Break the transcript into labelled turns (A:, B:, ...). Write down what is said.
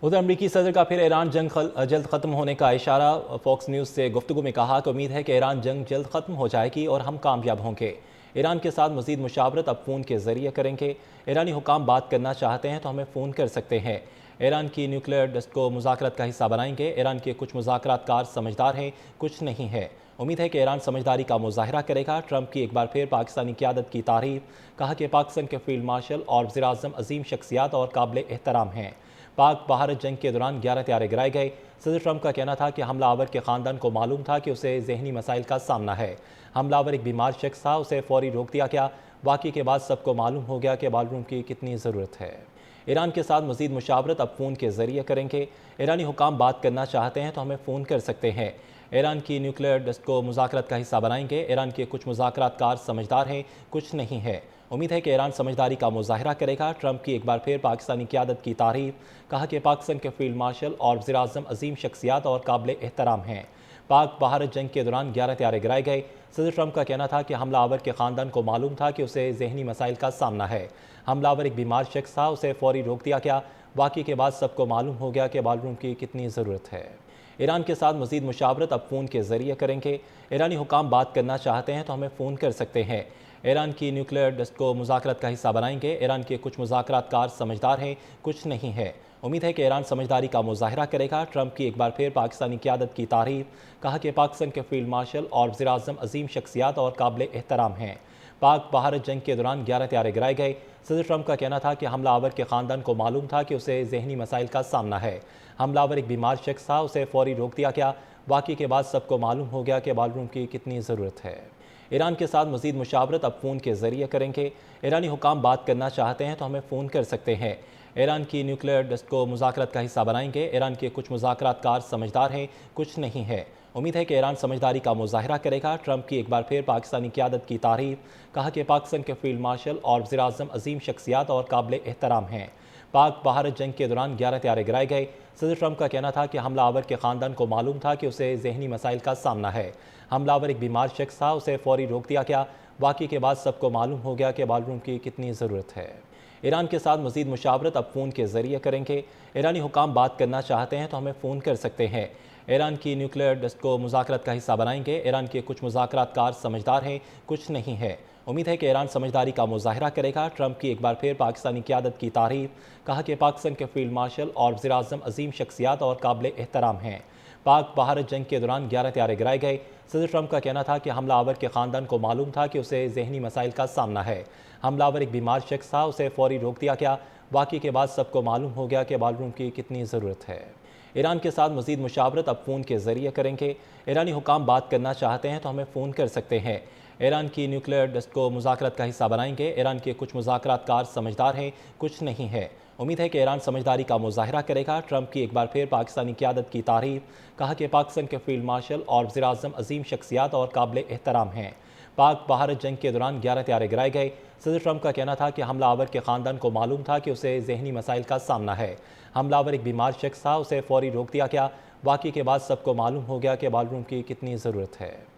A: उधर अमरीकी सदर का फिर ईरान जंग जल्द ख़त्म होने का इशारा। फॉक्स न्यूज़ से गुफ्तगू में कहा कि उम्मीद है कि ईरान जंग जल्द ख़त्म हो जाएगी और हम कामयाब होंगे। ईरान के साथ मज़ीद मुशावरत अब फ़ोन के ज़रिए करेंगे। ईरानी हुकाम बात करना चाहते हैं तो हमें फ़ोन कर सकते हैं। ईरान की न्यूक्लियर डस्ट को मुज़ाकरात का हिस्सा बनाएंगे। ईरान के कुछ मुज़ाकरातकार समझदार हैं, कुछ नहीं है। उम्मीद है कि ईरान समझदारी का मुजाहरा करेगा। ट्रंप की एक बार फिर पाकिस्तानी क़यादत की तारीफ। कहा कि पाकिस्तान के फील्ड मार्शल और वज़ीर आज़म अजीम शख्सियात और काबिल एहतराम हैं। पाक भारत जंग के दौरान 11 हथियारे गिराए गए। सदर ट्रंप का कहना था कि हमलावर के ख़ानदान को मालूम था कि उसे जहनी मसाइल का सामना है। हमलावर एक बीमार शख्स था, उसे फौरी रोक दिया गया। वाक़ई के बाद सबको मालूम हो गया कि बालरूम की कितनी ज़रूरत है। ईरान के साथ मज़ीद मुशावरत अब फ़ोन के ज़रिए करेंगे। ईरानी हुकाम बात करना चाहते हैं तो हमें फ़ोन कर सकते हैं। ईरान की न्यूक्लियर डस्ट को मुज़ाकरात का हिस्सा बनाएंगे। ईरान के कुछ मुज़ाकरातकार समझदार हैं, कुछ नहीं है। उम्मीद है कि ईरान समझदारी का मुजाहरा करेगा। ट्रंप की एक बार फिर पाकिस्तानी क़यादत की तारीफ। कहा कि पाकिस्तान के फील्ड मार्शल और वज़ीर आज़म अजीम शख्सियात और काबिल एहतराम हैं। पाक भारत जंग के दौरान 11 हथियारे गिराए गए। सदर ट्रंप का कहना था कि हमलावर के ख़ानदान को मालूम था कि उसे जहनी मसाइल का सामना है। हमलावर एक बीमार शख्स था, उसे फौरी रोक दिया गया। वाक़ई के बाद सबको मालूम हो गया कि बालरूम की कितनी ज़रूरत है। ईरान के साथ मज़ीद मुशावरत अब फ़ोन के ज़रिए करेंगे। ईरानी हुकाम बात करना चाहते हैं तो हमें फ़ोन कर सकते हैं। ईरान की न्यूक्लियर डस्ट को मुज़ाकरात का हिस्सा बनाएंगे। ईरान के कुछ मुज़ाकरातकार समझदार हैं, कुछ नहीं है। उम्मीद है कि ईरान समझदारी का मुजाहरा करेगा। ट्रंप की एक बार फिर पाकिस्तानी क़यादत की तारीफ। कहा कि पाकिस्तान के फील्ड मार्शल और वज़ीर आज़म अजीम शख्सियात और काबिल एहतराम हैं। पाक भारत जंग के दौरान 11 हथियारे गिराए गए। सदर ट्रंप का कहना था कि हमलावर के ख़ानदान को मालूम था कि उसे जहनी मसाइल का सामना है। हमलावर एक बीमार शख्स था, उसे फौरी रोक दिया गया। वाक़ई के बाद सबको मालूम हो गया कि बालरूम की कितनी ज़रूरत है। ईरान के साथ मज़ीद मुशावरत अब फ़ोन के ज़रिए करेंगे। ईरानी हुकाम बात करना चाहते हैं तो हमें फ़ोन कर सकते हैं। ईरान की न्यूक्लियर डस्ट को मुज़ाकरात का हिस्सा बनाएंगे। ईरान के कुछ मुज़ाकरातकार समझदार हैं, कुछ नहीं है। उम्मीद है कि ईरान समझदारी का मुजाहरा करेगा। ट्रंप की एक बार फिर पाकिस्तानी क़यादत की तारीफ। कहा कि पाकिस्तान के फील्ड मार्शल और वज़ीर आज़म अजीम शख्सियात और काबिल एहतराम हैं। पाक भारत जंग के दौरान 11 हथियारे गिराए गए। सदर ट्रंप का कहना था कि हमलावर के ख़ानदान को मालूम था कि उसे जहनी मसाइल का सामना है। हमलावर एक बीमार शख्स था, उसे फौरी रोक दिया गया। वाक़ई के बाद सबको मालूम हो गया कि बालरूम की कितनी ज़रूरत है। ईरान के साथ मज़ीद मुशावरत अब फ़ोन के ज़रिए करेंगे। ईरानी हुकाम बात करना चाहते हैं तो हमें फ़ोन कर सकते हैं। ईरान की न्यूक्लियर डस्ट को मुज़ाकरात का हिस्सा बनाएंगे। ईरान के कुछ मुज़ाकरातकार समझदार हैं, कुछ नहीं है। उम्मीद है कि ईरान समझदारी का मुजाहरा करेगा। ट्रंप की एक बार फिर पाकिस्तानी क़यादत की तारीफ। कहा कि पाकिस्तान के फील्ड मार्शल और वज़ीर आज़म अजीम शख्सियात और काबिल एहतराम हैं। पाक भारत जंग के दौरान 11 हथियारे गिराए गए। सदर ट्रंप का कहना था कि हमलावर के ख़ानदान को मालूम था कि उसे जहनी मसाइल का सामना है। हमलावर एक बीमार शख्स था, उसे फौरी रोक दिया गया। वाक़ई के बाद सबको मालूम हो गया कि बालरूम की कितनी ज़रूरत है। ईरान के साथ मज़ीद मुशावरत अब फ़ोन के ज़रिए करेंगे। ईरानी हुकाम बात करना चाहते हैं तो हमें फ़ोन कर सकते हैं। ईरान की न्यूक्लियर डस्ट को मुज़ाकरात का हिस्सा बनाएंगे। ईरान के कुछ मुज़ाकरातकार समझदार हैं, कुछ नहीं है। उम्मीद है कि ईरान समझदारी का मुजाहरा करेगा। ट्रंप की एक बार फिर पाकिस्तानी क़यादत की तारीफ। कहा कि पाकिस्तान के फील्ड मार्शल और वज़ीर आज़म अजीम शख्सियात और काबिल एहतराम हैं। पाक भारत जंग के दौरान 11 हथियारे गिराए गए। सदर ट्रंप का कहना था कि हमलावर के ख़ानदान को मालूम था कि उसे जहनी मसाइल का सामना है। हमलावर एक बीमार शख्स था, उसे फौरी रोक दिया गया। वाक़ई के बाद सबको मालूम हो गया कि बालरूम की कितनी ज़रूरत है।